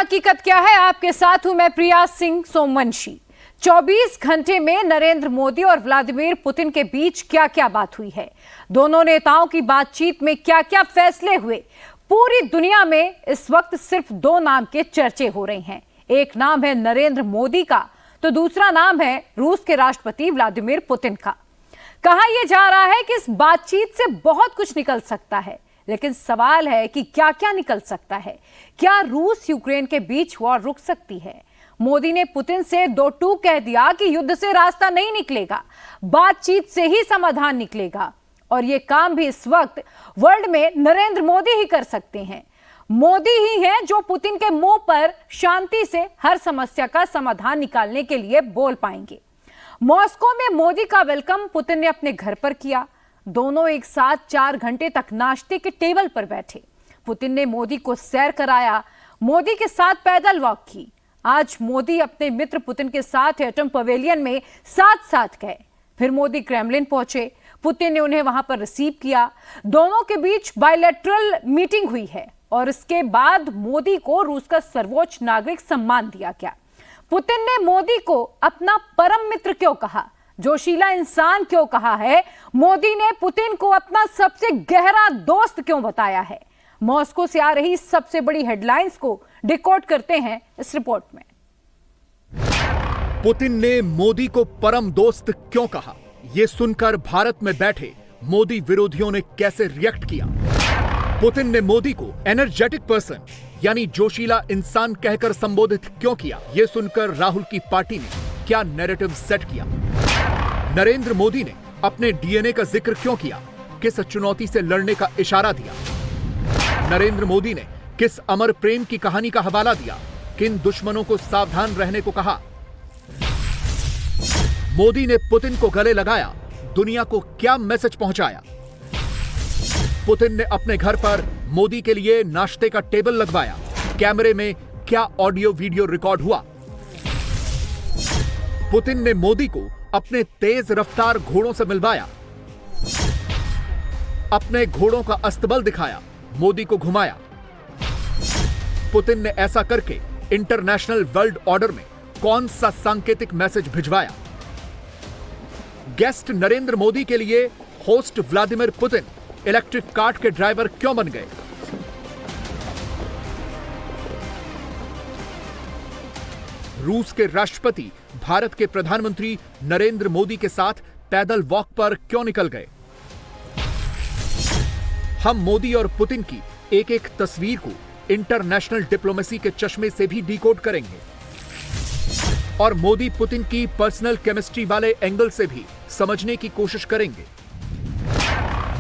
हकीकत क्या है, आपके साथ हूं मैं प्रिया सिंह सोमवंशी। 24 घंटे में नरेंद्र मोदी और व्लादिमीर पुतिन के बीच क्या क्या बात हुई है, दोनों नेताओं की बातचीत में क्या क्या फैसले हुए, पूरी दुनिया में इस वक्त सिर्फ दो नाम के चर्चे हो रहे हैं। एक नाम है नरेंद्र मोदी का, तो दूसरा नाम है रूस के राष्ट्रपति व्लादिमीर पुतिन का। कहा यह जा रहा है कि इस बातचीत से बहुत कुछ निकल सकता है, लेकिन सवाल है कि क्या क्या निकल सकता है। क्या रूस यूक्रेन के बीच वॉर रुक सकती है? मोदी ने पुतिन से दो टूक कह दिया कि युद्ध से रास्ता नहीं निकलेगा, बातचीत से ही समाधान निकलेगा। और यह काम भी इस वक्त वर्ल्ड में नरेंद्र मोदी ही कर सकते हैं। मोदी ही हैं जो पुतिन के मुंह पर शांति से हर समस्या का समाधान निकालने के लिए बोल पाएंगे। मॉस्को में मोदी का वेलकम पुतिन ने अपने घर पर किया। दोनों एक साथ 4 घंटे तक नाश्ते के टेबल पर बैठे। पुतिन ने मोदी को सैर कराया, मोदी के साथ पैदल वॉक की। आज मोदी अपने मित्र पुतिन के साथ एटम पवेलियन में साथ साथ गए। फिर मोदी क्रेमलिन पहुंचे, पुतिन ने उन्हें वहां पर रिसीव किया। दोनों के बीच बायलैटरल मीटिंग हुई है और इसके बाद मोदी को रूस का सर्वोच्च नागरिक सम्मान दिया गया। पुतिन ने मोदी को अपना परम मित्र क्यों कहा, जोशीला इंसान क्यों कहा है, मोदी ने पुतिन को अपना सबसे गहरा दोस्त क्यों बताया है? मॉस्को से आ रही सबसे बड़ी हेडलाइंस को डिकोड करते हैं इस रिपोर्ट में। पुतिन ने मोदी को परम दोस्त क्यों कहा, यह सुनकर भारत में बैठे मोदी विरोधियों ने कैसे रिएक्ट किया? पुतिन ने मोदी को एनर्जेटिक पर्सन यानी जोशीला इंसान कहकर संबोधित क्यों किया, यह सुनकर राहुल की पार्टी ने क्या नैरेटिव सेट किया? नरेंद्र मोदी ने अपने डीएनए का जिक्र क्यों किया, किस चुनौती से लड़ने का इशारा दिया? नरेंद्र मोदी ने किस अमर प्रेम की कहानी का हवाला दिया, किन दुश्मनों को सावधान रहने को कहा? मोदी ने पुतिन को गले लगाया, दुनिया को क्या मैसेज पहुंचाया? पुतिन ने अपने घर पर मोदी के लिए नाश्ते का टेबल लगवाया, कैमरे में क्या ऑडियो वीडियो रिकॉर्ड हुआ? पुतिन ने मोदी को अपने तेज रफ्तार घोड़ों से मिलवाया, अपने घोड़ों का अस्तबल दिखाया, मोदी को घुमाया। पुतिन ने ऐसा करके इंटरनेशनल वर्ल्ड ऑर्डर में कौन सा सांकेतिक मैसेज भिजवाया? गेस्ट नरेंद्र मोदी के लिए host Vladimir Putin electric car के ड्राइवर क्यों बन गए? रूस के राष्ट्रपति भारत के प्रधानमंत्री नरेंद्र मोदी के साथ पैदल वॉक पर क्यों निकल गए? हम मोदी और पुतिन की एक एक तस्वीर को इंटरनेशनल डिप्लोमेसी के चश्मे से भी डिकोड करेंगे और मोदी पुतिन की पर्सनल केमिस्ट्री वाले एंगल से भी समझने की कोशिश करेंगे।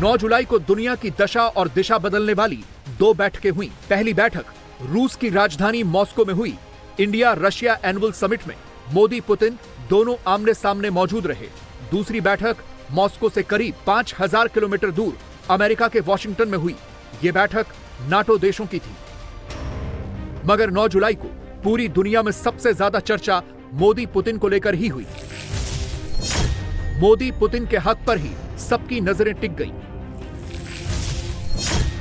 9 जुलाई को दुनिया की दशा और दिशा बदलने वाली 2 बैठकें हुई। पहली बैठक रूस की राजधानी मॉस्को में हुई। इंडिया रशिया एनुअल समिट में मोदी पुतिन दोनों आमने सामने मौजूद रहे। दूसरी बैठक मॉस्को से करीब 5000 किलोमीटर दूर अमेरिका के वॉशिंगटन में हुई। यह बैठक नाटो देशों की थी। मगर 9 जुलाई को पूरी दुनिया में सबसे ज्यादा चर्चा मोदी पुतिन को लेकर ही हुई। मोदी पुतिन के हक पर ही सबकी नजरें टिक गई।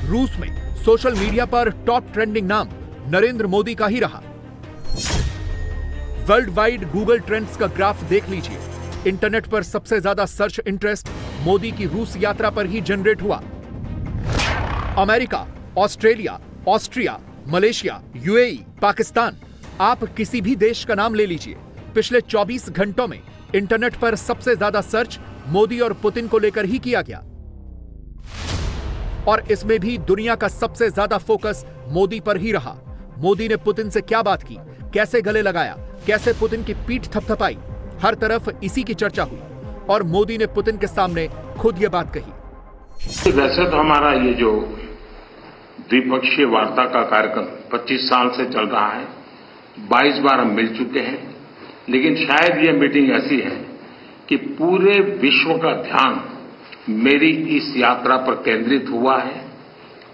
रूस में सोशल मीडिया पर टॉप ट्रेंडिंग नाम नरेंद्र मोदी का ही रहा। वर्ल्ड वाइड गूगल ट्रेंड्स का ग्राफ देख लीजिए। इंटरनेट पर सबसे ज्यादा सर्च इंटरेस्ट मोदी की रूस यात्रा पर ही जनरेट हुआ। America, Australia, Austria, Malaysia, UAE, Pakistan, आप किसी भी देश का नाम ले लीजिए, पिछले 24 घंटों में इंटरनेट पर सबसे ज्यादा सर्च मोदी और पुतिन को लेकर ही किया गया। और इसमें भी दुनिया का सबसे ज्यादा फोकस मोदी पर ही रहा। मोदी ने पुतिन से क्या बात की, कैसे गले लगाया, कैसे पुतिन की पीठ थपथपाई, हर तरफ इसी की चर्चा हुई। और मोदी ने पुतिन के सामने खुद यह बात कही। वैसे तो हमारा ये जो द्विपक्षीय वार्ता का कार्यक्रम 25 साल से चल रहा है, 22 बार हम मिल चुके हैं, लेकिन शायद ये मीटिंग ऐसी है कि पूरे विश्व का ध्यान मेरी इस यात्रा पर केंद्रित हुआ है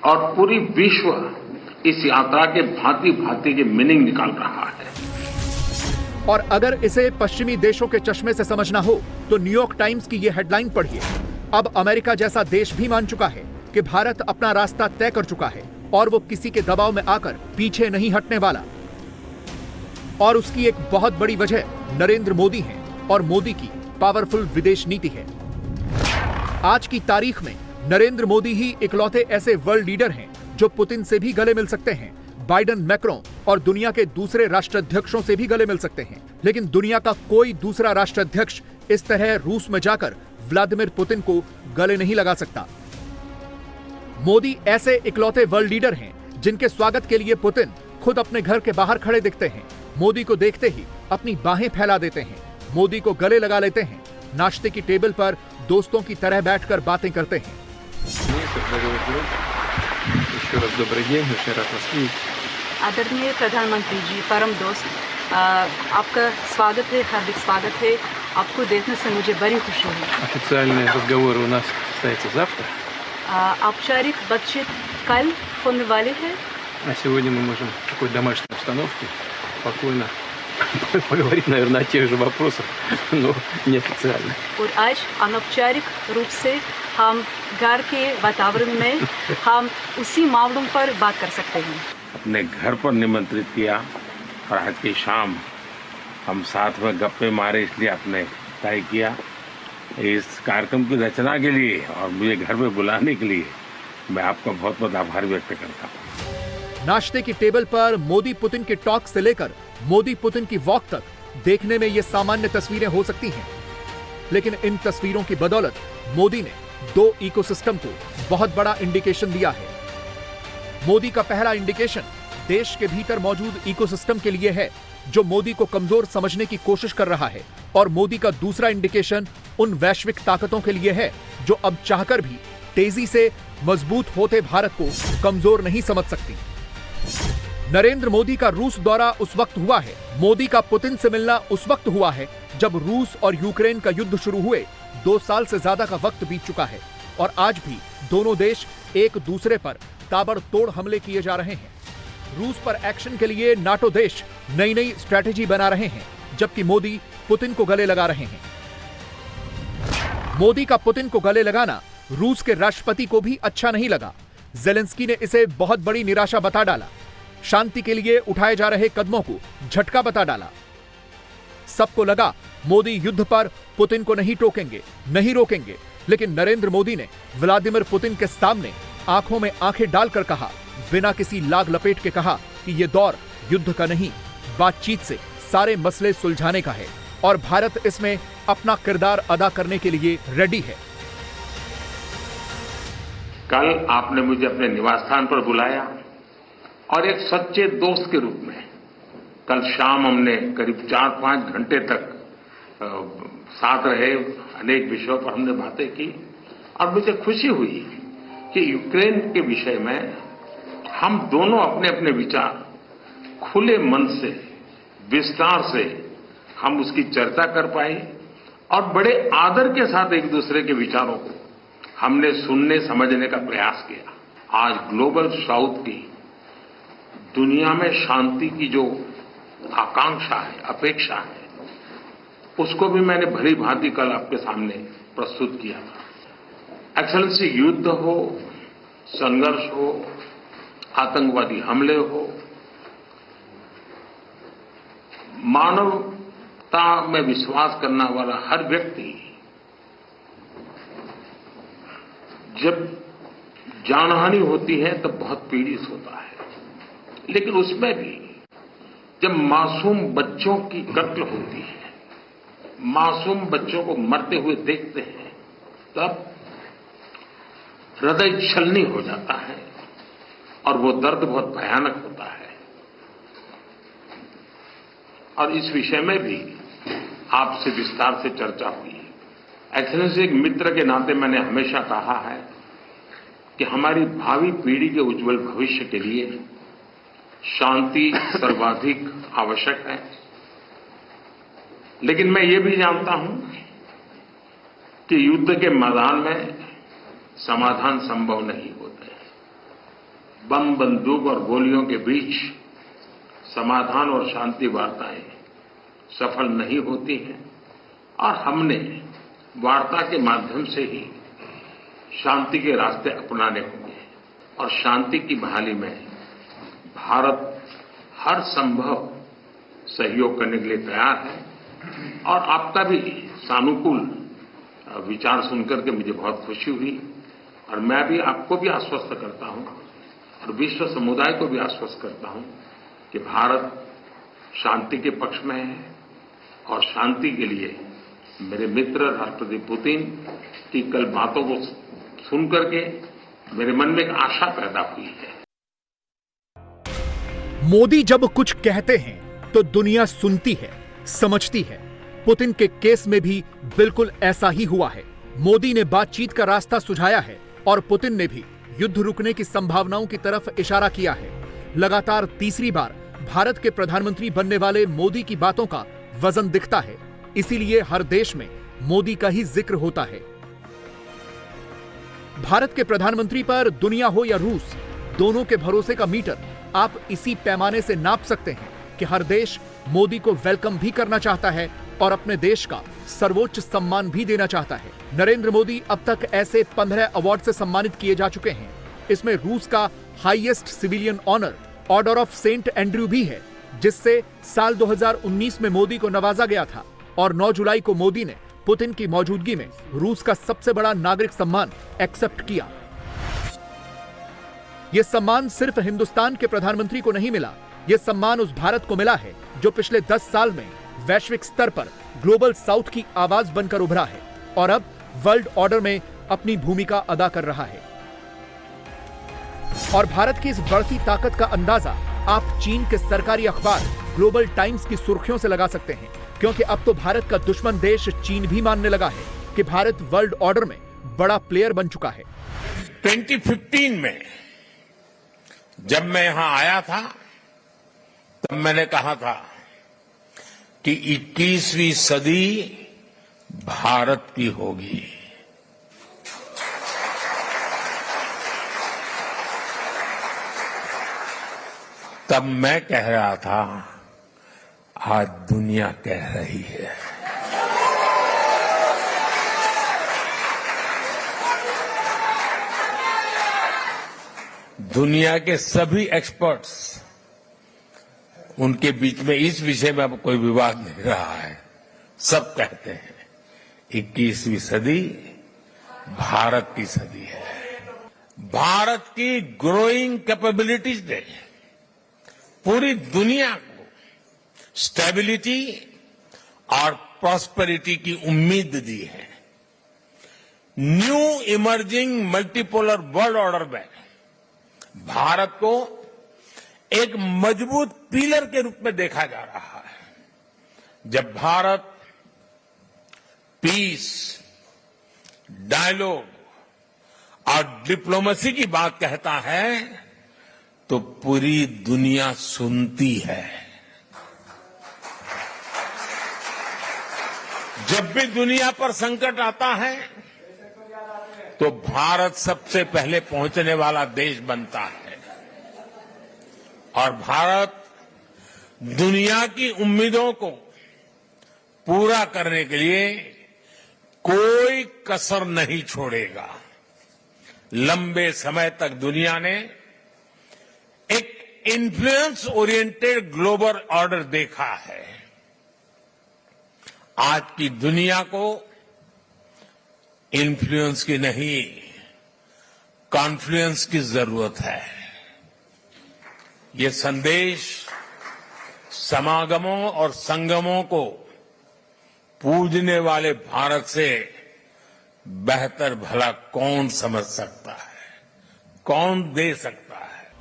और पूरी विश्व इस यात्रा के भांति भांति के मीनिंग निकाल रहा है। और अगर इसे पश्चिमी देशों के चश्मे से समझना हो तो न्यूयॉर्क टाइम्स की यह हेडलाइन पढ़िए। अब अमेरिका जैसा देश भी मान चुका है कि भारत अपना रास्ता तय कर चुका है और वो किसी के दबाव में आकर पीछे नहीं हटने वाला। और उसकी एक बहुत बड़ी वजह नरेंद्र मोदी है और मोदी की पावरफुल विदेश नीति है। आज की तारीख में नरेंद्र मोदी ही इकलौते ऐसे वर्ल्ड लीडर हैं जो पुतिन से भी गले मिल सकते हैं। बाइडेन, मैक्रों और दुनिया के दूसरे राष्ट्राध्यक्षों से भी गले मिल सकते हैं, लेकिन दुनिया का कोई दूसरा राष्ट्राध्यक्ष इस तरह रूस में जाकर व्लादिमीर पुतिन को गले नहीं लगा सकता। मोदी ऐसे इकलौते वर्ल्ड लीडर हैं जिनके स्वागत के लिए पुतिन खुद अपने घर के बाहर खड़े दिखते हैं। मोदी को देखते ही अपनी बाहें फैला देते हैं, मोदी को गले लगा लेते हैं, नाश्ते की टेबल पर दोस्तों की तरह बैठकर बातें करते हैं। आदरणीय प्रधानमंत्री जी, परम दोस्त, आपका स्वागत है, हार्दिक स्वागत है। आपको देखने से मुझे बड़ी खुशी है। Официальный разговор у нас состоится завтра. औपचारिक बातचीत कल होने वाली है। А сегодня мы можем в такой домашней обстановке спокойно поговорить, наверное, о тех же вопросах, но неофициально. और आज अनौपचारिक रूप से हम घर के वातावरण में हम उसी मामलों पर बात कर सकते हैं। अपने घर पर निमंत्रित किया और आज की शाम हम साथ में गप्पे मारे, इसलिए आपने तय किया। इस कार्यक्रम की रचना के लिए और मुझे घर में बुलाने के लिए मैं आपका बहुत बहुत आभार व्यक्त करता हूँ। नाश्ते की टेबल पर मोदी पुतिन के टॉक से लेकर मोदी पुतिन की वॉक तक देखने में ये सामान्य तस्वीरें हो सकती हैं, लेकिन इन तस्वीरों की बदौलत मोदी ने दो इकोसिस्टम को बहुत बड़ा इंडिकेशन दिया है। मोदी का पहला इंडिकेशन देश के भीतर मौजूद इकोसिस्टम के लिए है जो मोदी को कमजोर समझने की कोशिश कर रहा है, और मोदी का दूसरा इंडिकेशन उन वैश्विक ताकतों के लिए है जो अब चाहकर भी तेजी से मजबूत होते भारत को कमजोर नहीं समझ सकती। नरेंद्र मोदी का रूस दौरा उस वक्त हुआ है, मोदी का पुतिन से मिलना उस वक्त हुआ है जब रूस और यूक्रेन का युद्ध शुरू हुए 2 साल से ज्यादा का वक्त बीत चुका है, और आज भी दोनों देश एक दूसरे पर ताबड़तोड़ हमले किए जा रहे हैं। रूस पर एक्शन के लिए नाटो देश नई नई स्ट्रैटेजी बना रहे हैं, जबकि मोदी पुतिन को गले लगा रहे हैं। मोदी का पुतिन को गले लगाना रूस के राष्ट्रपति को भी अच्छा नहीं लगा। जेलेंस्की ने इसे बहुत बड़ी निराशा बता डाला, शांति के लिए उठाए जा रहे कदमों को झटका बता डाला। सबको लगा मोदी युद्ध पर पुतिन को नहीं रोकेंगे, लेकिन नरेंद्र मोदी ने व्लादिमीर पुतिन के सामने आंखों में आंखें डालकर कहा, बिना किसी लाग लपेट के कहा कि यह दौर युद्ध का नहीं, बातचीत से सारे मसले सुलझाने का है, और भारत इसमें अपना किरदार अदा करने के लिए रेडी है। कल आपने मुझे अपने निवास स्थान पर बुलाया और एक सच्चे दोस्त के रूप में कल शाम हमने करीब 4-5 घंटे तक साथ रहे, अनेक विषयों पर हमने बातें की, और मुझे खुशी हुई कि यूक्रेन के विषय में हम दोनों अपने अपने विचार खुले मन से, विस्तार से हम उसकी चर्चा कर पाए, और बड़े आदर के साथ एक दूसरे के विचारों को हमने सुनने समझने का प्रयास किया। आज ग्लोबल साउथ की दुनिया में शांति की जो आकांक्षा है, अपेक्षा है, उसको भी मैंने भली भांति कल आपके सामने प्रस्तुत किया था। एक्सेलेंसी, युद्ध हो, संघर्ष हो, आतंकवादी हमले हो, मानवता में विश्वास करने वाला हर व्यक्ति जब जानहानि होती है तब बहुत पीड़ित होता है, लेकिन उसमें भी जब मासूम बच्चों की कत्ल होती है, मासूम बच्चों को मरते हुए देखते हैं, तब हृदय छलनी हो जाता है और वो दर्द बहुत भयानक होता है। और इस विषय में भी आपसे विस्तार से चर्चा हुई। एक्सेलेंसी, एक मित्र के नाते मैंने हमेशा कहा है कि हमारी भावी पीढ़ी के उज्जवल भविष्य के लिए शांति सर्वाधिक आवश्यक है, लेकिन मैं ये भी जानता हूं कि युद्ध के मैदान में समाधान संभव नहीं होते। बम, बंदूक और गोलियों के बीच समाधान और शांति वार्ताएं सफल नहीं होती हैं, और हमने वार्ता के माध्यम से ही शांति के रास्ते अपनाने होंगे, और शांति की बहाली में भारत हर संभव सहयोग करने के लिए तैयार है और आपका भी सानुकूल विचार सुनकर के मुझे बहुत खुशी हुई और मैं भी आपको भी आश्वस्त करता हूं और विश्व समुदाय को भी आश्वस्त करता हूं कि भारत शांति के पक्ष में है और शांति के लिए मेरे मित्र राष्ट्रपति पुतिन की कल बातों को सुनकर के मेरे मन में एक आशा पैदा हुई है। मोदी जब कुछ कहते हैं तो दुनिया सुनती है, समझती है। पुतिन के केस में भी बिल्कुल ऐसा ही हुआ है। मोदी ने बातचीत का रास्ता सुझाया है और पुतिन ने भी युद्ध रुकने की संभावनाओं की तरफ इशारा किया है। लगातार तीसरी बार भारत के प्रधानमंत्री बनने वाले मोदी की बातों का वजन दिखता है, इसीलिए हर देश में मोदी का ही जिक्र होता है। भारत के प्रधानमंत्री पर दुनिया हो या रूस, दोनों के भरोसे का मीटर आप इसी पैमाने से नाप सकते हैं कि हर देश मोदी को वेलकम भी करना चाहता है और अपने देश का सर्वोच्च सम्मान भी देना चाहता है। नरेंद्र मोदी अब तक ऐसे 15 अवार्ड से सम्मानित किए जा चुके हैं। इसमें रूस का highest civilian honour order of Saint Andrew भी है, जिससे साल 2019 में मोदी को नवाजा गया था और 9 जुलाई को मोदी ने पुतिन की मौजूदगी में रूस का सबसे बड़ा नागरिक सम्मान एक्सेप्ट किया। यह सम्मान सिर्फ हिंदुस्तान के प्रधानमंत्री को नहीं मिला, यह सम्मान उस भारत को मिला है जो पिछले 10 साल में वैश्विक स्तर पर ग्लोबल साउथ की आवाज बनकर उभरा है और अब वर्ल्ड ऑर्डर में अपनी भूमिका अदा कर रहा है। और भारत की इस बढ़ती ताकत का अंदाजा आप चीन के सरकारी अखबार ग्लोबल टाइम्स की सुर्खियों से लगा सकते हैं, क्योंकि अब तो भारत का दुश्मन देश चीन भी मानने लगा है कि भारत वर्ल्ड ऑर्डर में बड़ा प्लेयर बन चुका है। 2015 में जब मैं यहां आया था तब मैंने कहा था कि 21वीं सदी भारत की होगी। तब मैं कह रहा था, आज दुनिया कह रही है। दुनिया के सभी एक्सपर्ट्स, उनके बीच में इस विषय में अब कोई विवाद नहीं रहा है। सब कहते हैं 21वीं सदी भारत की सदी है। भारत की ग्रोइंग कैपेबिलिटीज ने पूरी दुनिया को स्टेबिलिटी और प्रॉस्पेरिटी की उम्मीद दी है। New emerging multipolar world order में भारत को एक मजबूत पिलर के रूप में देखा जा रहा है। जब भारत पीस, डायलॉग और डिप्लोमेसी की बात कहता है तो पूरी दुनिया सुनती है। जब भी दुनिया पर संकट आता है तो भारत सबसे पहले पहुंचने वाला देश बनता है और भारत दुनिया की उम्मीदों को पूरा करने के लिए कोई कसर नहीं छोड़ेगा। लंबे समय तक दुनिया ने एक इन्फ्लुएंस ओरिएंटेड ग्लोबल ऑर्डर देखा है। आज की दुनिया को इन्फ्लुएंस की नहीं, कॉन्फ्लुएंस की जरूरत है। ये संदेश समागमों और संगमों को पूजने वाले भारत से बेहतर भला कौन समझ सकता है, कौन दे सकता है।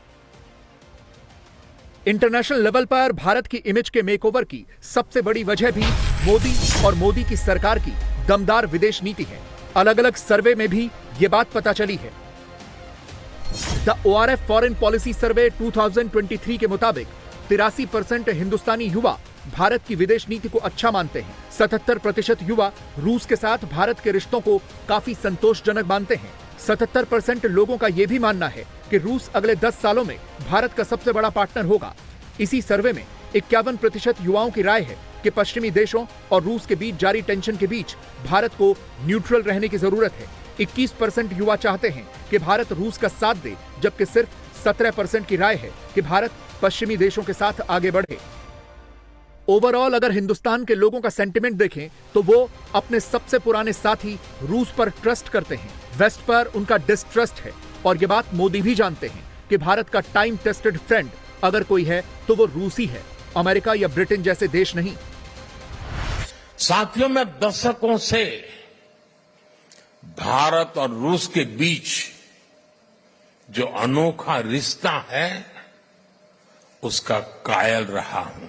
इंटरनेशनल लेवल पर भारत की इमेज के मेकओवर की सबसे बड़ी वजह भी मोदी और मोदी की सरकार की दमदार विदेश नीति है। अलग अलग सर्वे में भी ये बात पता चली है। द ORF फॉरेन पॉलिसी सर्वे 2023 के मुताबिक 83% हिंदुस्तानी युवा भारत की विदेश नीति को अच्छा मानते हैं। 77% युवा रूस के साथ भारत के रिश्तों को काफी संतोषजनक मानते हैं। 77% लोगों का यह भी मानना है कि रूस अगले 10 सालों में भारत का सबसे बड़ा पार्टनर होगा। इसी सर्वे में 51% युवाओं की राय है कि पश्चिमी देशों और रूस के बीच जारी टेंशन के बीच भारत को न्यूट्रल रहने की जरूरत है। 21% युवा चाहते हैं कि भारत रूस का साथ दे, जबकि सिर्फ 17% की राय है कि भारत पश्चिमी देशों के साथ आगे बढ़े। ओवरऑल अगर हिंदुस्तान के लोगों का सेंटिमेंट देखें तो वो अपने सबसे पुराने साथी रूस पर ट्रस्ट करते हैं, वेस्ट पर उनका डिस्ट्रस्ट है। और ये बात मोदी भी जानते हैं कि भारत का टाइम टेस्टेड फ्रेंड अगर कोई है तो वो रूसी है, अमेरिका या ब्रिटेन जैसे देश नहीं। साथियों, मैं दशकों से भारत और रूस के बीच जो अनोखा रिश्ता है उसका कायल रहा हूं।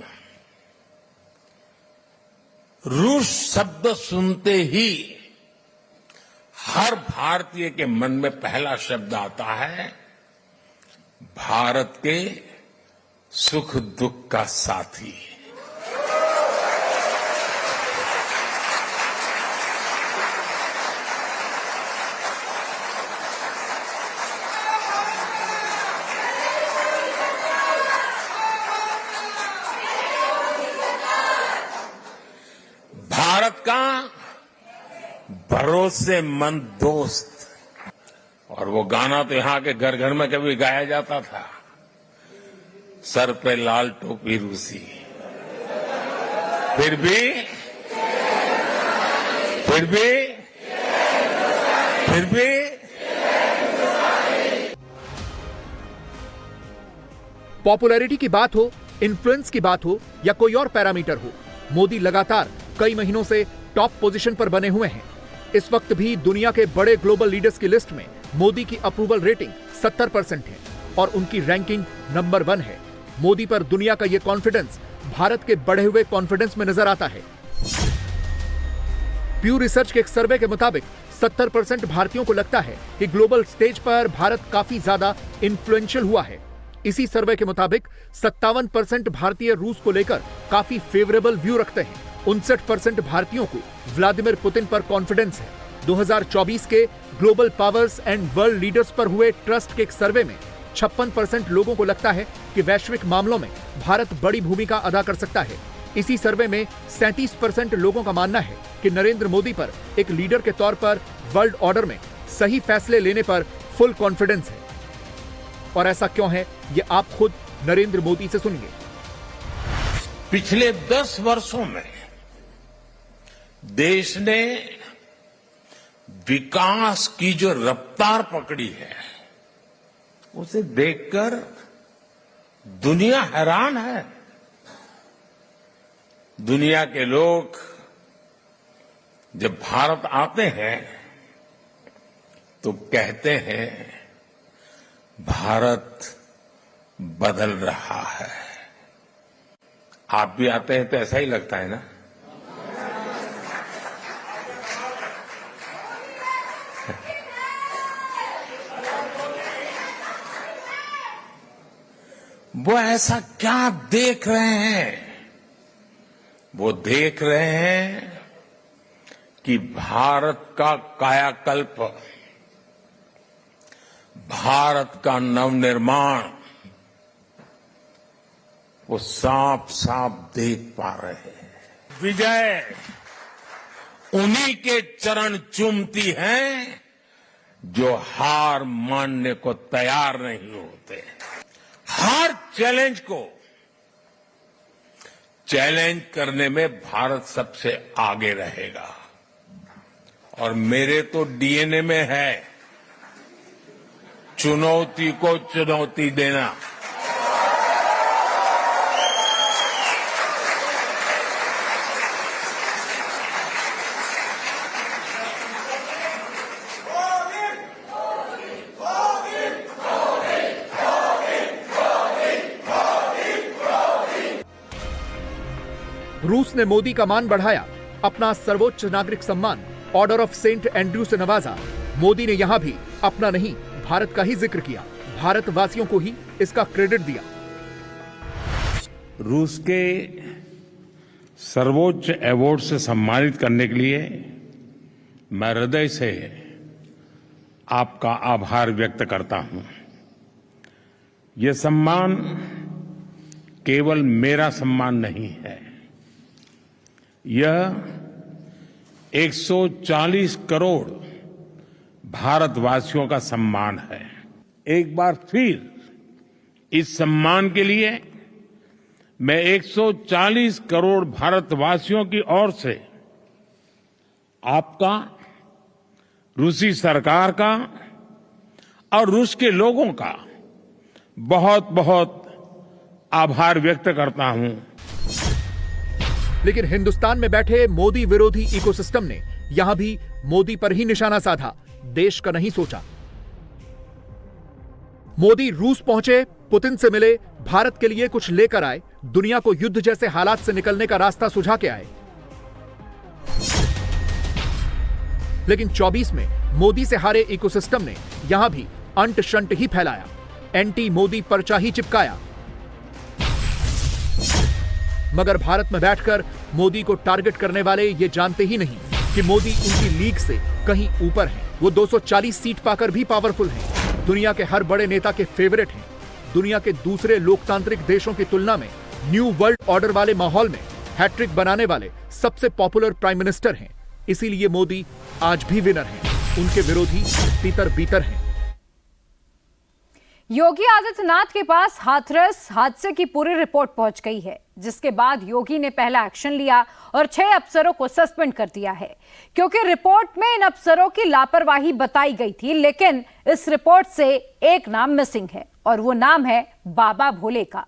रूस शब्द सुनते ही हर भारतीय के मन में पहला शब्द आता है भारत के सुख दुख का साथी। भारत का भरोसेमंद दोस्त। और वो गाना तो यहां के घर घर में कभी गाया जाता था, सर पे लाल टोपी रूसी, फिर भी पॉपुलैरिटी की बात हो, इन्फ्लुएंस की बात हो या कोई और पैरामीटर हो, मोदी लगातार कई महीनों से टॉप पोजीशन पर बने हुए हैं। इस वक्त भी दुनिया के बड़े ग्लोबल लीडर्स की लिस्ट में मोदी की अप्रूवल रेटिंग 70% है और उनकी रैंकिंग नंबर 1 है। मोदी पर दुनिया का यह कॉन्फिडेंस भारत के बढ़े हुए कॉन्फिडेंस में नजर आता है। प्यू रिसर्च के एक सर्वे के मुताबिक 70% भारतीयों को लगता है कि ग्लोबल स्टेज पर भारत काफी ज्यादा इन्फ्लुएंशियल हुआ है। इसी सर्वे के मुताबिक 57% भारतीय रूस को लेकर काफी फेवरेबल व्यू रखते हैं। 59% भारतीयों को व्लादिमीर पुतिन पर कॉन्फिडेंस है। 2024 के global powers and world leaders पर हुए ट्रस्ट के एक सर्वे में 56% लोगों को लगता है कि वैश्विक मामलों में भारत बड़ी भूमिका अदा कर सकता है। इसी सर्वे में 37% लोगों का मानना है कि नरेंद्र मोदी पर एक लीडर के तौर पर वर्ल्ड ऑर्डर में सही फैसले लेने पर फुल कॉन्फिडेंस है। और ऐसा क्यों है, ये आप खुद नरेंद्र मोदी से सुनिए। पिछले 10 वर्षों में देश ने विकास की जो रफ्तार पकड़ी है उसे देखकर दुनिया हैरान है। दुनिया के लोग जब भारत आते हैं तो कहते हैं भारत बदल रहा है। आप भी आते हैं तो ऐसा ही लगता है ना? वो ऐसा क्या देख रहे हैं? वो देख रहे हैं कि भारत का कायाकल्प, भारत का नवनिर्माण वो साफ साफ देख पा रहे हैं। विजय उन्हीं के चरण चूमती है जो हार मानने को तैयार नहीं होते। हर चैलेंज को चैलेंज करने में भारत सबसे आगे रहेगा। और मेरे तो डीएनए में है चुनौती को चुनौती देना। रूस ने मोदी का मान बढ़ाया, अपना सर्वोच्च नागरिक सम्मान ऑर्डर ऑफ सेंट एंड्रयू से नवाजा। मोदी ने यहां भी अपना नहीं भारत का ही जिक्र किया, भारतवासियों को ही इसका क्रेडिट दिया। रूस के सर्वोच्च अवार्ड से सम्मानित करने के लिए मैं हृदय से आपका आभार व्यक्त करता हूं। यह सम्मान केवल मेरा सम्मान नहीं है, यह 140 करोड़ भारतवासियों का सम्मान है। एक बार फिर इस सम्मान के लिए मैं 140 करोड़ भारतवासियों की ओर से आपका, रूसी सरकार का और रूस के लोगों का बहुत बहुत आभार व्यक्त करता हूं। लेकिन हिंदुस्तान में बैठे मोदी विरोधी इकोसिस्टम ने यहां भी मोदी पर ही निशाना साधा, देश का नहीं सोचा। मोदी रूस पहुंचे, पुतिन से मिले, भारत के लिए कुछ लेकर आए, दुनिया को युद्ध जैसे हालात से निकलने का रास्ता सुझा के आए। लेकिन 24 में मोदी से हारे इकोसिस्टम ने यहां भी अंट शंट ही फैलाया, एंटी मोदी पर्चा ही चिपकाया। मगर भारत में बैठकर मोदी को टारगेट करने वाले ये जानते ही नहीं कि मोदी उनकी लीग से कहीं ऊपर हैं। वो 240 सीट पाकर भी पावरफुल हैं, दुनिया के हर बड़े नेता के फेवरेट हैं, दुनिया के दूसरे लोकतांत्रिक देशों की तुलना में न्यू वर्ल्ड ऑर्डर वाले माहौल में हैट्रिक बनाने वाले सबसे पॉपुलर प्राइम मिनिस्टर हैं। इसीलिए मोदी आज भी विनर हैं, उनके विरोधी तीतर बीतर हैं। योगी आदित्यनाथ के पास हाथरस हादसे की पूरी रिपोर्ट पहुंच गई है, जिसके बाद योगी ने पहला एक्शन लिया और 6 अफसरों को सस्पेंड कर दिया है, क्योंकि रिपोर्ट में इन अफसरों की लापरवाही बताई गई थी। लेकिन इस रिपोर्ट से एक नाम मिसिंग है और वो नाम है बाबा भोले का।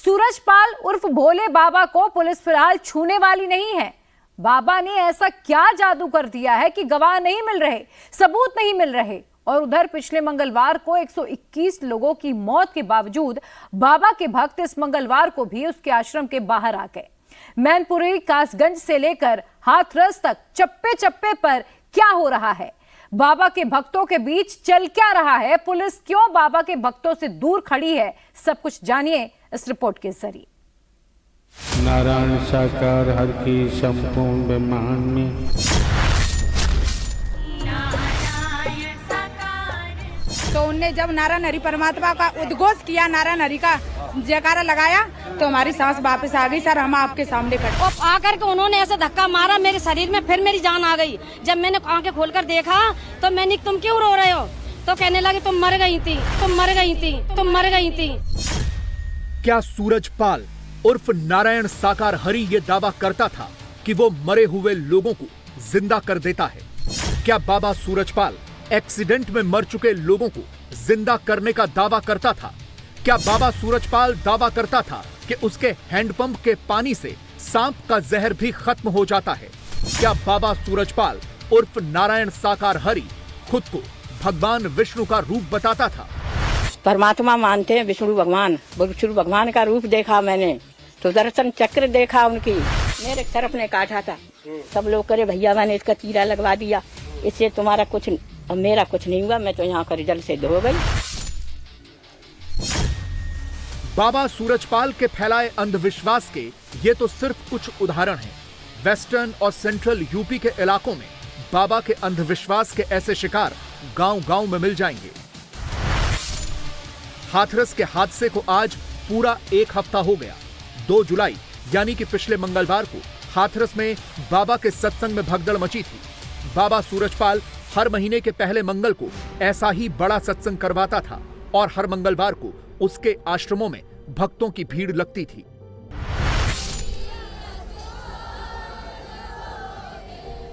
सूरजपाल उर्फ भोले बाबा को पुलिस फिलहाल छूने वाली नहीं है। बाबा ने ऐसा क्या जादू कर दिया है कि गवाह नहीं मिल रहे, सबूत नहीं मिल रहे। और उधर पिछले मंगलवार को 121 लोगों की मौत के बावजूद बाबा के भक्त इस मंगलवार को भी उसके आश्रम के बाहर आ गए। मैनपुरी, कासगंज से लेकर हाथरस तक चप्पे चप्पे पर क्या हो रहा है, बाबा के भक्तों के बीच चल क्या रहा है, पुलिस क्यों बाबा के भक्तों से दूर खड़ी है, सब कुछ जानिए इस रिपोर्ट के जरिए। नारायण साकार हर की संपूर्ण ब्रह्मांड में तो उनने जब नारायण हरि परमात्मा का उद्घोष किया, नारायण हरि का जयकारा लगाया, तो हमारी सांस वापस आ गई। सर हम आपके सामने खड़े। और आकर के उन्होंने ऐसा धक्का मारा मेरे शरीर में, फिर मेरी जान आ गई। जब मैंने आंखें खोलकर देखा तो मैंने, तुम क्यों रो रहे हो? तो कहने लगे तुम मर गई थी, तुम मर गई थी, तुम मर गई थी। क्या सूरजपाल उर्फ नारायण साकार हरि ये दावा करता था कि वो मरे हुए लोगों को जिंदा कर देता है? क्या बाबा सूरजपाल एक्सीडेंट में मर चुके लोगों को जिंदा करने का दावा करता था? क्या बाबा सूरजपाल दावा करता था कि उसके हैंडपंप के पानी से सांप का जहर भी खत्म हो जाता है? क्या बाबा सूरजपाल उर्फ नारायण साकार हरि खुद को भगवान विष्णु का रूप बताता था? परमात्मा मानते हैं विष्णु भगवान, विष्णु भगवान का रूप देखा मैंने, तो दर्शन चक्र देखा उनकी। मेरे तरफ ने काटा था, सब लोग करे भैया मैंने इसका चीरा लगवा दिया, इससे तुम्हारा कुछ और मेरा कुछ नहीं हुआ, मैं तो यहाँ का रिजल्ट से धो गई। बाबा सूरजपाल के फैलाए अंधविश्वास के ये तो सिर्फ कुछ उदाहरण हैं। वेस्टर्न और सेंट्रल यूपी के इलाकों में बाबा के अंधविश्वास के ऐसे शिकार गांव-गांव में मिल जाएंगे। हाथरस के हादसे को आज पूरा 1 हफ्ता हो गया। 2 जुलाई यानी कि पिछले मंगलवार को हाथरस में बाबा के सत्संग में भगदड़ मची थी। बाबा सूरजपाल हर महीने के पहले मंगल को ऐसा ही बड़ा सत्संग करवाता था और हर मंगलवार को उसके आश्रमों में भक्तों की भीड़ लगती थी।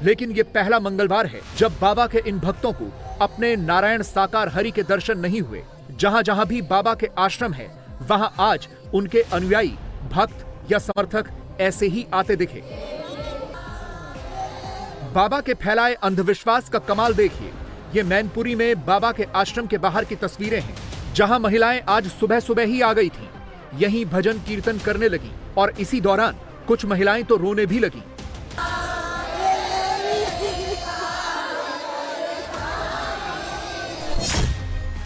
लेकिन यह पहला मंगलवार है जब बाबा के इन भक्तों को अपने नारायण साकार हरि के दर्शन नहीं हुए। जहां जहां भी बाबा के आश्रम है, वहां आज उनके अनुयायी, भक्त या समर्थक ऐसे ही आते दिखे। बाबा के फैलाए अंधविश्वास का कमाल देखिए। ये मैनपुरी में बाबा के आश्रम के बाहर की तस्वीरें हैं, जहां महिलाएं आज सुबह सुबह ही आ गई थीं। यहीं भजन कीर्तन करने लगी और इसी दौरान कुछ महिलाएं तो रोने भी लगी।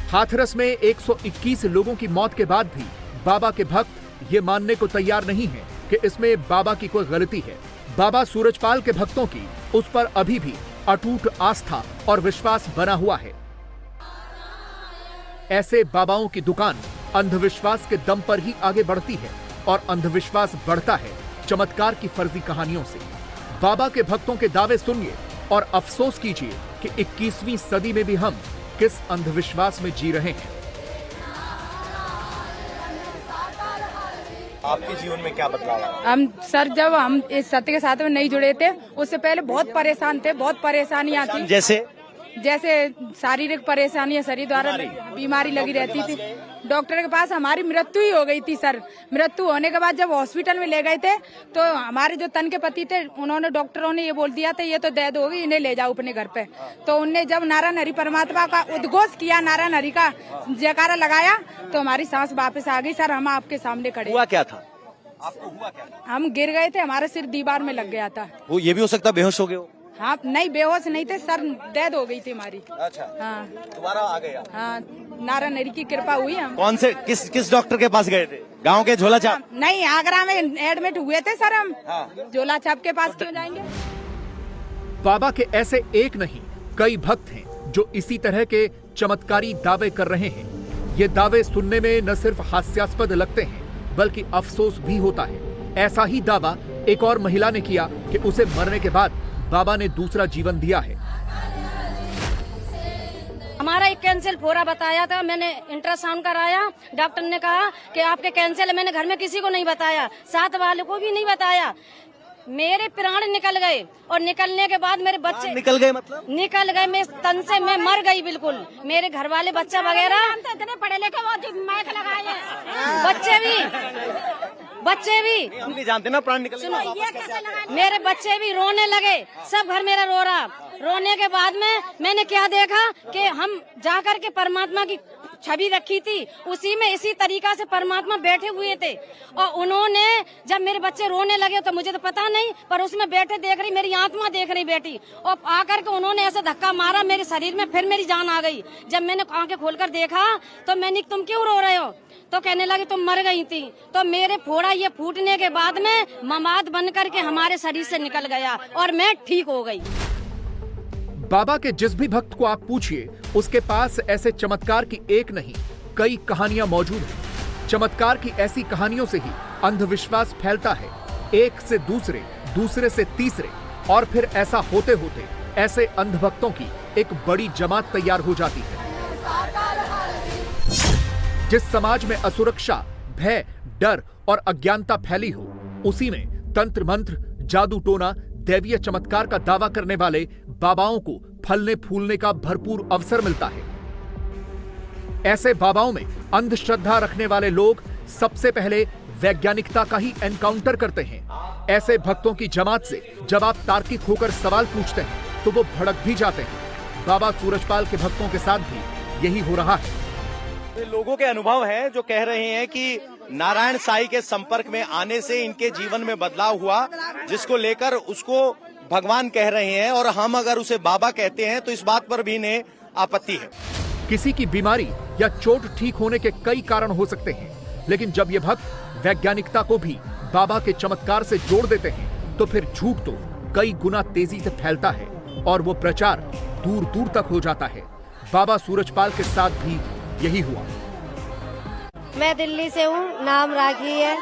हाथरस में 121 लोगों की मौत के बाद भी बाबा के भक्त ये मानने को तैयार नहीं हैं कि इसमें बाबा की कोई गलती है। बाबा सूरजपाल के भक्तों की उस पर अभी भी अटूट आस्था और विश्वास बना हुआ है। ऐसे बाबाओं की दुकान अंधविश्वास के दम पर ही आगे बढ़ती है और अंधविश्वास बढ़ता है चमत्कार की फर्जी कहानियों से। बाबा के भक्तों के दावे सुनिए और अफसोस कीजिए कि 21वीं सदी में भी हम किस अंधविश्वास में जी रहे हैं। आपके जीवन में क्या बदलाव आया? हम सर जब हम इस सत्य के साथ में नहीं जुड़े थे उससे पहले बहुत परेशान थे, बहुत परेशानियां थी। जैसे शारीरिक परेशानियां, शरीर द्वारा बीमारी लगी रहती थी। डॉक्टर के पास हमारी मृत्यु ही हो गई थी सर। मृत्यु होने के बाद जब हॉस्पिटल में ले गए थे तो हमारे जो तन के पति थे उन्होंने, डॉक्टरों ने ये बोल दिया था ये तो डेथ होगी, इन्हें ले जाओ अपने घर पे। तो उनने जब नारायण हरि परमात्मा का उद्घोष किया, नारायण हरि का जयकारा लगाया तो हमारी सांस वापस आ गई। सर हम आपके सामने खड़े। हुआ क्या था? आपको हुआ क्या था? हम गिर गए थे, हमारा सिर दीवार में लग गया था। वो ये भी हो सकता बेहोश हो गए हो? हाँ नहीं, बेहोश नहीं थे सर, डेथ हो गई थी हमारी। अच्छा। हाँ दोबारा आ गया? हाँ, नारायण हरि की कृपा हुई। हम कौन से किस डॉक्टर के पास गए थे? गांव के झोला छाप? नहीं, आगरा में एडमिट हुए थे सर हम। हाँ। झोला छाप के पास क्यों जाएंगे? बाबा के ऐसे एक नहीं कई भक्त हैं जो इसी तरह के चमत्कारी दावे कर रहे हैं। ये दावे सुनने में न सिर्फ हास्यास्पद लगते हैं बल्कि अफसोस भी होता है। ऐसा ही दावा एक और महिला ने किया कि उसे मरने के बाद बाबा ने दूसरा जीवन दिया है। हमारा एक कैंसर फोड़ा बताया था, मैंने अल्ट्रासाउंड कराया, डॉक्टर ने कहा कि आपके कैंसर है। मैंने घर में किसी को नहीं बताया, साथ वाले को भी नहीं बताया। मेरे प्राण निकल गए और निकलने के बाद मेरे बच्चे निकल गए, मतलब निकल गए, मैं तन से मैं मर गई बिल्कुल। मेरे घर वाले बच्चा वगैरह इतने पढ़े लिखे वो माइक लगाए, बच्चे भी हम नहीं जानते ना प्राण निकल सुनो, मेरे बच्चे भी रोने लगे, सब घर मेरा रो रहा। रोने के बाद में मैंने क्या देखा कि हम जाकर के परमात्मा की छवि रखी थी, उसी में इसी तरीका से परमात्मा बैठे हुए थे। और उन्होंने जब मेरे बच्चे रोने लगे तो मुझे तो पता नहीं, पर उसमें बैठे देख रही, मेरी आत्मा देख रही बेटी। और आकर के उन्होंने ऐसा धक्का मारा मेरे शरीर में, फिर मेरी जान आ गई। जब मैंने आंखें खोलकर देखा तो मैंने, तुम क्यों रो रहे हो? तो कहने लगी तुम मर गई थी। तो मेरे फोड़ा ये फूटने के बाद में ममाद बन करके हमारे शरीर से निकल गया और मैं ठीक हो गई। बाबा के जिस भी भक्त को आप पूछिए उसके पास ऐसे चमत्कार की एक नहीं कई कहानियां मौजूद हैं। चमत्कार की ऐसी कहानियों से ही अंधविश्वास फैलता है, एक से दूसरे, दूसरे से तीसरे, और फिर ऐसा होते होते ऐसे अंधभक्तों की एक बड़ी जमात तैयार हो जाती है। जिस समाज में असुरक्षा, भय, डर और अज्ञानता फैली हो, उसी में तंत्र मंत्र, जादू टोना, दैवीय चमत्कार का दावा करने वाले बाबाओं को फलने फूलने का भरपूर अवसर मिलता है। ऐसे बाबाओं में अंधश्रद्धा रखने वाले लोग सबसे पहले वैज्ञानिकता का ही एनकाउंटर करते हैं। ऐसे भक्तों की जमात से जब आप तार्किक होकर सवाल पूछते हैं तो वो भड़क भी जाते हैं। बाबा सूरजपाल के भक्तों के साथ भी यही हो रहा है। लोगों के अनुभव है जो कह रहे हैं कि नारायण साईं के संपर्क में आने से इनके जीवन में बदलाव हुआ, जिसको लेकर उसको भगवान कह रहे हैं, और हम अगर उसे बाबा कहते हैं तो इस बात पर भी इन्हें आपत्ति है। किसी की बीमारी या चोट ठीक होने के कई कारण हो सकते हैं, लेकिन जब ये भक्त वैज्ञानिकता को भी बाबा के चमत्कार से जोड़ देते हैं तो फिर झूठ तो कई गुना तेजी से फैलता है और वो प्रचार दूर दूर तक हो जाता है। बाबा सूरजपाल के साथ भी यही हुआ। मैं दिल्ली से हूँ, नाम राखी है।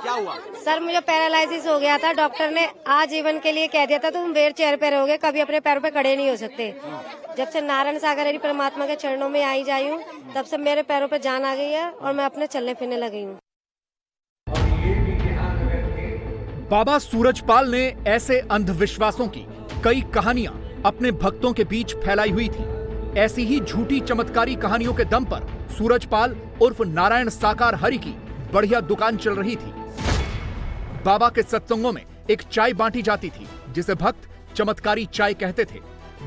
क्या हुआ? सर मुझे पैरालिसिस हो गया था, डॉक्टर ने आजीवन के लिए कह दिया था तुम व्हील चेयर पे रहोगे, कभी अपने पैरों पे खड़े नहीं हो सकते। जब से नारायण सागर हरि परमात्मा के चरणों में आई जाई हूँ तब से मेरे पैरों पे जान आ गई है और मैं अपने चलने फिरने लगी हूँ। बाबा सूरजपाल ने ऐसे अंधविश्वासों की कई कहानियां अपने भक्तों के बीच फैलाई हुई थी। ऐसी ही झूठी चमत्कारी कहानियों के दम पर सूरजपाल उर्फ नारायण साकार हरि की बढ़िया दुकान चल रही थी। बाबा के सत्संगों में एक चाय बांटी जाती थी जिसे भक्त चमत्कारी चाय कहते थे।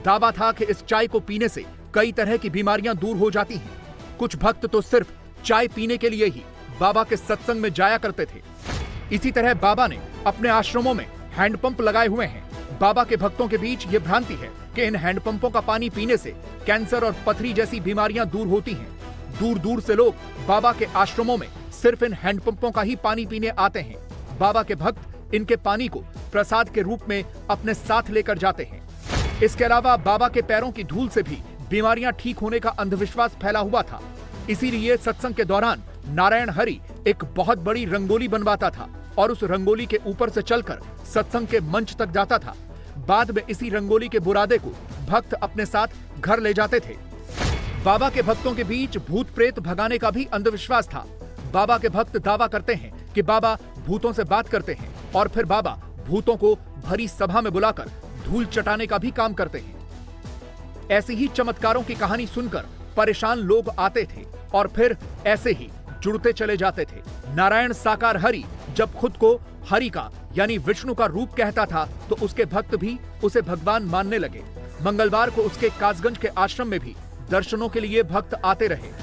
दावा था कि इस चाय को पीने से कई तरह की बीमारियां दूर हो जाती हैं। कुछ भक्त तो सिर्फ चाय पीने के लिए ही बाबा के सत्संग में जाया करते थे। इसी तरह बाबा ने अपने आश्रमों में हैंडपंप लगाए हुए हैं। बाबा के भक्तों के बीच ये भ्रांति है कि इन हैंडपंपों का पानी पीने से कैंसर और पथरी जैसी बीमारियां दूर होती हैं। दूर दूर से लोग बाबा के आश्रमों में सिर्फ इन हैंडपंपों का ही पानी पीने आते हैं। बाबा के भक्त इनके पानी को प्रसाद के रूप में अपने साथ लेकर जाते हैं। इसके अलावा बाबा के पैरों की धूल से भी बीमारियां ठीक होने का अंधविश्वास फैला हुआ था। इसीलिए सत्संग के दौरान नारायण हरि एक बहुत बड़ी रंगोली बनवाता था और उस रंगोली के ऊपर से चलकर सत्संग के मंच तक जाता था। बाद में इसी रंगोली के बुरादे को भक्त अपने साथ घर ले जाते थे। बाबा के भक्तों के बीच भूत प्रेत भगाने का भी अंधविश्वास था। बाबा के भक्त दावा करते हैं कि कि बाबा भूतों से बात करते हैं और फिर बाबा भूतों को भरी सभा में बुलाकर धूल चटाने का भी काम करते हैं। ऐसी ही चमत्कारों की कहानी सुनकर परेशान लोग आते थे और फिर ऐसे ही जुड़ते चले जाते थे। नारायण साकार हरि जब खुद को हरि का यानी विष्णु का रूप कहता था तो उसके भक्त भी उसे भगवान मानने लगे। मंगलवार को उसके कासगंज के आश्रम में भी दर्शनों के लिए भक्त आते रहे।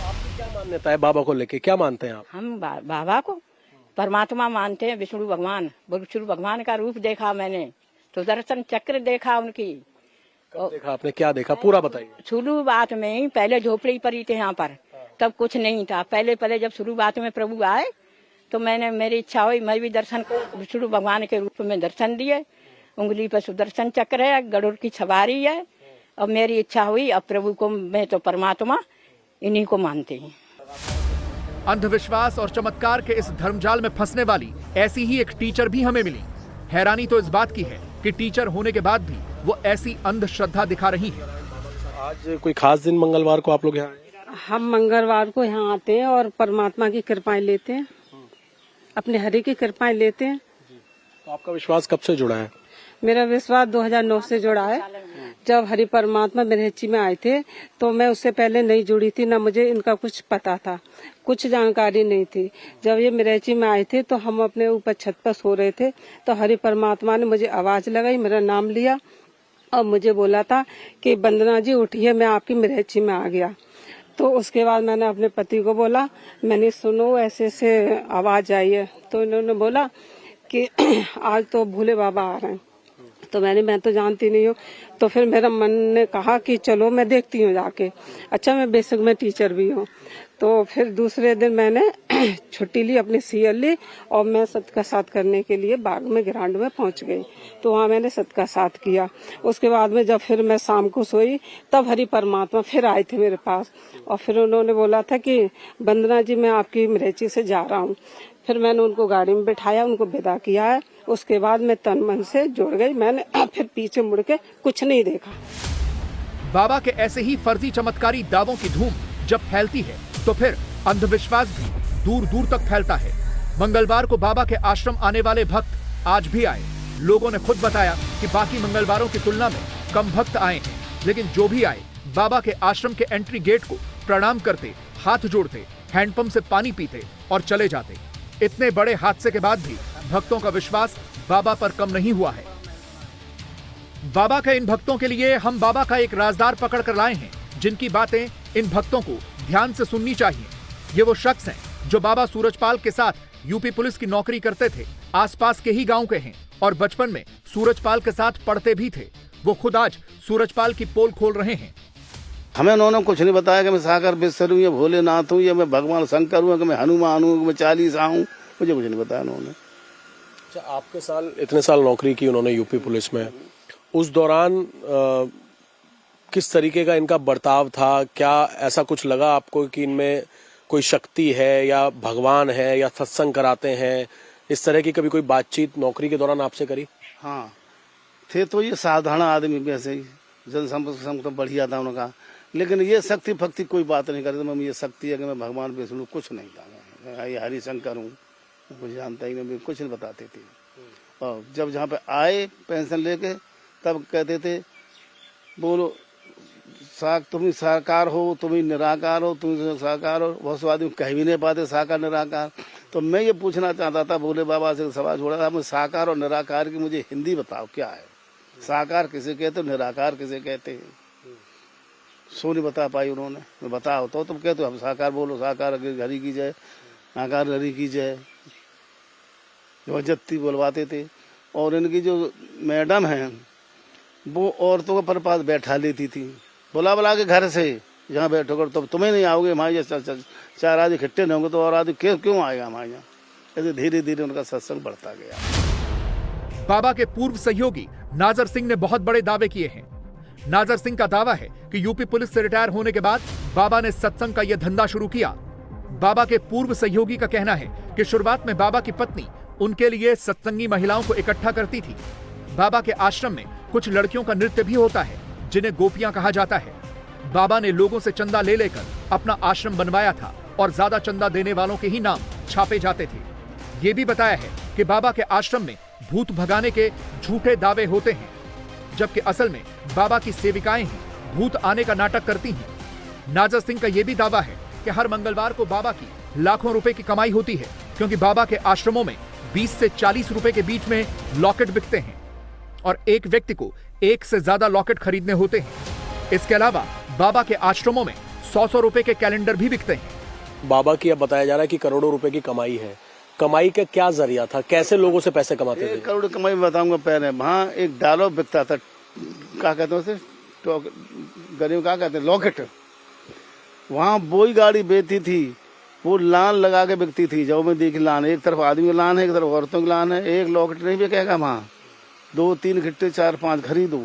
आपकी क्या मान्यता है बाबा को लेके, क्या मानते हैं आप? हम बाबा को परमात्मा मानते हैं, विष्णु भगवान, विष्णु भगवान का रूप देखा मैंने, तो दर्शन चक्र देखा उनकी। कब देखा आपने, क्या देखा, पूरा बताइए। शुरुआत में ही पहले झोपड़ी पड़ी थी यहाँ पर, तब कुछ नहीं था। पहले जब शुरुआत में प्रभु आए तो मेरी इच्छा हुई मैं भी दर्शन को विष्णु भगवान के रूप में दर्शन दिए। उंगली पर सुदर्शन चक्र है, गरुड़ की सवारी है। अब मेरी इच्छा हुई, अब प्रभु को मैं तो परमात्मा इन्हीं को मानती हूँ। अंधविश्वास और चमत्कार के इस धर्मजाल में फंसने वाली ऐसी ही एक टीचर भी हमें मिली। हैरानी तो इस बात की है कि टीचर होने के बाद भी वो ऐसी अंधश्रद्धा दिखा रही है। आज कोई खास दिन मंगलवार को आप लोग यहाँ आए? हम मंगलवार को यहाँ आते हैं और परमात्मा की कृपाएं लेते हैं, अपने हरि की कृपाएं लेते हैं। तो आपका विश्वास कब से जुड़ा है? मेरा विश्वास 2009 से जुड़ा है। जब हरि परमात्मा मेरहची में आए थे तो मैं उससे पहले नहीं जुड़ी थी, ना मुझे इनका कुछ पता था, कुछ जानकारी नहीं थी। जब ये मेरहची में आए थे तो हम अपने ऊपर छत पर सो रहे थे तो हरि परमात्मा ने मुझे आवाज लगाई, मेरा नाम लिया और मुझे बोला था कि वंदना जी उठिए, मैं आपकी मेरहची में आ गया। तो उसके बाद मैंने अपने पति को बोला, मैंने सुनो ऐसे ऐसे आवाज आई है। तो इन्होंने बोला कि आज तो भोले बाबा आ रहे हैं। तो मैं तो जानती नहीं हूँ। तो फिर मेरा मन ने कहा कि चलो मैं देखती हूँ जाके। अच्छा, मैं बेसिक में टीचर भी हूँ। तो फिर दूसरे दिन मैंने छुट्टी ली, अपनी सीएल ली और मैं सत्का साथ करने के लिए बाग में ग्राउंड में पहुँच गई। तो वहाँ मैंने सत्का साथ किया। उसके बाद में जब फिर मैं शाम को सोई तब हरि परमात्मा फिर आए थे मेरे पास और फिर उन्होंने बोला था कि वंदना जी मैं आपकी मेरहची से जा रहा हूँ। फिर मैंने उनको गाड़ी में बिठाया, उनको विदा किया है। उसके बाद मैं तन मन से जुड़ गई। मैंने फिर पीछे मुड़ के कुछ नहीं देखा। बाबा के ऐसे ही फर्जी चमत्कारी दावों की धूम जब फैलती है तो फिर अंधविश्वास भी दूर दूर तक फैलता है। मंगलवार को बाबा के आश्रम आने वाले भक्त आज भी आए। लोगों ने खुद बताया कि बाकी मंगलवारों की तुलना में कम भक्त आए हैं, लेकिन जो भी आए बाबा के आश्रम के एंट्री गेट को प्रणाम करते, हाथ जोड़ते, हैंडपंप से पानी पीते और चले जाते। इतने बड़े हादसे के बाद भी भक्तों का विश्वास बाबा पर कम नहीं हुआ है। बाबा के इन भक्तों के लिए हम बाबा का एक राजदार पकड़ कर लाए हैं, जिनकी बातें इन भक्तों को ध्यान से सुननी चाहिए। ये वो शख्स हैं जो बाबा सूरजपाल के साथ यूपी पुलिस की नौकरी करते थे, आसपास के ही गांव के हैं और बचपन में सूरजपाल के साथ पढ़ते भी थे। वो खुद आज सूरजपाल की पोल खोल रहे हैं। हमें उन्होंने कुछ नहीं बताया कि मैं सागर विश्व हूँ, या भोलेनाथ हूँ, या मैं भगवान शंकर हूँ, कि मैं हनुमान हूँ, मैं चालीसा हूँ, मुझे कुछ नहीं बताया उन्होंने। अच्छा, आपके इतने साल नौकरी की उन्होंने यूपी पुलिस में, उस दौरान किस तरीके का इनका बर्ताव था? क्या ऐसा कुछ लगा आपको कि इनमें कोई शक्ति है या भगवान है या सत्संग कराते हैं? इस तरह की कभी कोई बातचीत नौकरी के दौरान आपसे करी? हाँ, थे तो ये साधारण आदमी, वैसे ही जनसंपर्क तो बढ़िया था उनका, लेकिन ये शक्ति फक्ति कोई बात नहीं करते। मैं ये शक्ति है कि मैं भगवान विष्णु कुछ नहीं था, ये हरिशंकर हूँ, कुछ जानता ही नहीं, कुछ नहीं बताते थे। और जब जहाँ पे आए पेंशन लेके तब कहते थे बोलो तुम ही साकार हो, तुम ही निराकार हो, तुम साकार हो। बहुत से आदमी कह भी नहीं पाते साकार निराकार। तो मैं ये पूछना चाहता था, भोले बाबा से सवाल छोड़ा था, मैं साकार और निराकार की मुझे हिंदी बताओ क्या है? साकार किसे कहते हो, निराकार किसे कहते हैं? सो नहीं बता पाई उन्होंने। मैं बताओ तो तुम कहते हो हम साकार बोलो, साकार हरि की जय, आकार हरि की जय, जबरदस्ती बोलवाते थे। और इनकी जो मैडम है वो औरतों को पर पास बैठा लेती थी, बुला के घर से, यहाँ बैठो कर, तो तुम्हें नहीं आओगे हमारे यहाँ, चार आदमी इकट्ठे नहीं होंगे तो और आदमी क्यों आएगा हमारे यहाँ? ऐसे धीरे धीरे उनका सत्संग बढ़ता गया। बाबा के पूर्व सहयोगी नाजर सिंह ने बहुत बड़े दावे किए हैं। नाजर सिंह का दावा है कि यूपी पुलिस से रिटायर होने के बाद बाबा ने सत्संग का यह धंधा शुरू किया। बाबा के पूर्व सहयोगी का कहना है कि शुरुआत में बाबा की पत्नी उनके लिए सत्संगी महिलाओं को इकट्ठा करती थी। बाबा के आश्रम में कुछ लड़कियों का नृत्य भी होता है जिन्हें गोपियां कहा जाता है। बाबा ने लोगों से चंदा ले लेकर अपना आश्रम बनवाया था और ज्यादा चंदा देने वालों के ही नाम छापे जाते थे। ये भी बताया है कि बाबा के आश्रम में भूत भगाने के झूठे दावे होते हैं, जबकि असल में बाबा की सेविकाएं ही भूत आने का नाटक करती हैं। नाजर सिंह का यह भी दावा है कि हर मंगलवार को बाबा की लाखों रुपए की कमाई होती है, क्योंकि बाबा के आश्रमों में 20 से 40 रुपए के बीच में लॉकेट बिकते हैं और एक व्यक्ति को 1 से ज्यादा लॉकेट खरीदने होते हैं। इसके अलावा बाबा के आश्रमों में 100 रुपए के कैलेंडर भी बिकते हैं। बाबा की अब बताया जा रहा है कि करोड़ों रुपए की कमाई है। कमाई का क्या जरिया था, कैसे लोगों से पैसे कमाते थे? 1 करोड़ कमाई बताऊंगा। पहले वहाँ एक डायलॉग बिकता था, क्या कहते हैं उसे, गरीब क्या कहते हैं, लॉकेट। वहाँ वही गाड़ी बेचती थी, वो लान लगा के बिकती थी। जब मैं देखी लान, एक तरफ आदमी की लान है, एक तरफ औरतों की लान है। एक लॉकेट नहीं बिकेगा वहाँ, 2-3 घट्टे 4-5 खरीदो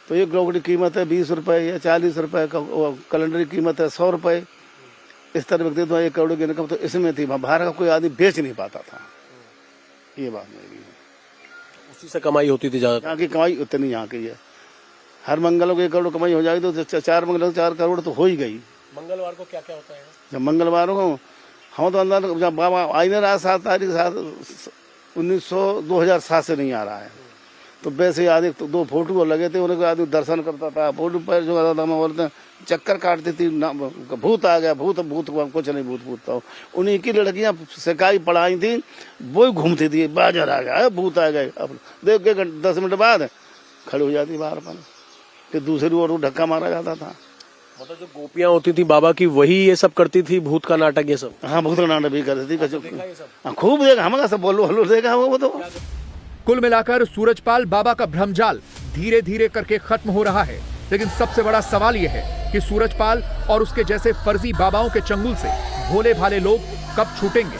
तो एक लॉकेट की कीमत है 20 रुपए या 40 रुपए, कैलेंडर की कीमत है 100 रुपए। इस तरह बिकते तो 1 करोड़ की इनकम तो इसमें थी। बाहर का कोई आदमी बेच नहीं पाता था। ये बात मेरी है। उसी से कमाई होती थी ज्यादा। यहाँ की कमाई उतनी यहाँ की है। हर मंगल को 1 करोड़ कमाई हो जाएगी तो 4 मंगल को 4 करोड़ तो हो ही गई। मंगलवार को क्या क्या होता है? जब मंगलवार को हम तो अंदर, जब बाबा आई नहीं रहा 7 तारीख 2007 से नहीं आ रहा है, तो वैसे आदि तो 2 फोटो लगे थे, उन्हें आदमी दर्शन करता था। फोटो पर जो करता था, मैं बोलते चक्कर काटती थी, भूत आ गया, भूत कुछ नहीं, भूत था। उन्हीं की लड़कियां सिकाई पढ़ाई थी, वो घूमती थी, बाजार आ गया, भूत आ गए। अब देख के 10 मिनट बाद खड़ी हो जाती बाहर पर, फिर दूसरी ओर धक्का मारा जाता था। मतलब जो गोपियां होती थी बाबा की, वही ये सब करती थी, भूत का नाटक ये सब? हाँ, भूत का नाटक भी करती थी। खूब देखा, हमारा सब बोलो देखा वो तो। कुल मिलाकर सूरजपाल बाबा का भ्रमजाल धीरे धीरे करके खत्म हो रहा है, लेकिन सबसे बड़ा सवाल यह है कि सूरजपाल और उसके जैसे फर्जी बाबाओं के चंगुल से भोले भाले लोग कब छूटेंगे।